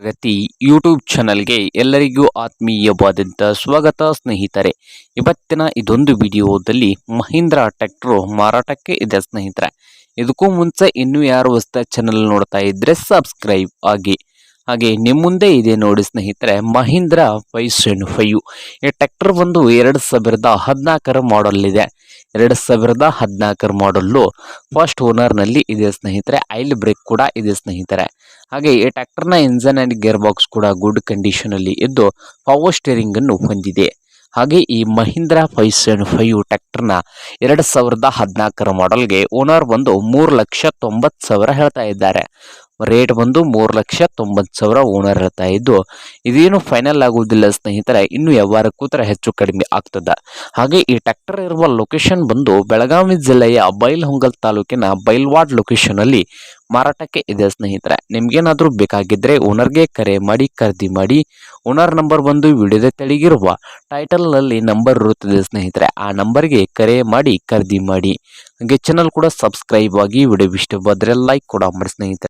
ಪ್ರಗತಿ YouTube ಚಾನಲ್ಗೆ ಎಲ್ಲರಿಗೂ ಆತ್ಮೀಯವಾದಂಥ ಸ್ವಾಗತ ಸ್ನೇಹಿತರೆ. ಇವತ್ತಿನ ಇದೊಂದು ವಿಡಿಯೋದಲ್ಲಿ ಮಹೀಂದ್ರಾ ಟ್ರ್ಯಾಕ್ಟರ್ ಮಾರಾಟಕ್ಕೆ ಇದೆ ಸ್ನೇಹಿತರೆ. ಇದಕ್ಕೂ ಮುಂಚೆ ಇನ್ನೂ ಯಾರು ಹೊಸ ಚಾನಲ್ ನೋಡ್ತಾ ಇದ್ರೆ ಸಬ್ಸ್ಕ್ರೈಬ್ ಆಗಿ. ಹಾಗೆ ನಿಮ್ಮ ಮುಂದೆ ಇದೆ ನೋಡಿ ಸ್ನೇಹಿತರೆ, ಮಹೀಂದ್ರಾ 575. ಈ ಟ್ರ್ಯಾಕ್ಟರ್ ಒಂದು 2014 ಮಾಡಲ್ ಇದೆ. 2014 ಮಾಡಲ್ಲು ಫಸ್ಟ್ ಓನರ್ನಲ್ಲಿ ಇದೆ ಸ್ನೇಹಿತರೆ. ಆಯಿಲ್ ಬ್ರೇಕ್ ಕೂಡ ಇದೆ ಸ್ನೇಹಿತರೆ. ಹಾಗೆ ಈ ಟ್ರ್ಯಾಕ್ಟರ್ನ ಇಂಜನ್ ಅಂಡ್ ಗೇರ್ ಬಾಕ್ಸ್ ಕೂಡ ಗುಡ್ ಕಂಡೀಷನ್ ಅಲ್ಲಿ ಇದ್ದು ಪವರ್ ಸ್ಟೇರಿಂಗ್ ಅನ್ನು ಹೊಂದಿದೆ. ಹಾಗೆ ಈ ಮಹೀಂದ್ರಾ 575 ಟ್ರ್ಯಾಕ್ಟರ್ನ 2014 ಮಾಡಲ್ಗೆ ಓನರ್ ಬಂದು 3,90,000 ಹೇಳ್ತಾ ಇದ್ದಾರೆ. ರೇಟ್ ಬಂದು 3,90,000 ಓನರ್ ಹೇಳ್ತಾ ಇದ್ದು, ಇದೇನು ಫೈನಲ್ ಆಗುವುದಿಲ್ಲ ಸ್ನೇಹಿತರೆ. ಇನ್ನು ವ್ಯವಹಾರ ಕೂತ್ರೆ ಹೆಚ್ಚು ಕಡಿಮೆ ಆಗ್ತದೆ. ಹಾಗೆ ಈ ಟ್ರ್ಯಾಕ್ಟರ್ ಇರುವ ಲೊಕೇಶನ್ ಬಂದು ಬೆಳಗಾವಿ ಜಿಲ್ಲೆಯ ಬೈಲಹೊಂಗಲ ತಾಲೂಕಿನ ಬೈಲ್ವಾಡ್ ಲೊಕೇಶನ್ ಅಲ್ಲಿ ಮಾರಾಟಕ್ಕೆ ಇದೆ ಸ್ನೇಹಿತರೆ. ನಿಮ್ಗೇನಾದ್ರೂ ಬೇಕಾಗಿದ್ರೆ ಓನರ್ಗೆ ಕರೆ ಮಾಡಿ ಖರೀದಿ ಮಾಡಿ. ಓನರ್ ನಂಬರ್ ಬಂದು ವಿಡಿಯೋದ ತೆಳಗಿರುವ ಟೈಟಲ್ ನಲ್ಲಿ ನಂಬರ್ ಇರುತ್ತದೆ ಸ್ನೇಹಿತರೆ. ಆ ನಂಬರ್ಗೆ ಕರೆ ಮಾಡಿ ಖರೀದಿ ಮಾಡಿ. ಹಾಗೆ ಚಾನಲ್ ಕೂಡ ಸಬ್ಸ್ಕ್ರೈಬ್ ಆಗಿ. ವಿಡಿಯೋ ಇಷ್ಟವಾದರೆ ಲೈಕ್ ಕೂಡ ಮಾಡಿ ಸ್ನೇಹಿತರೆ.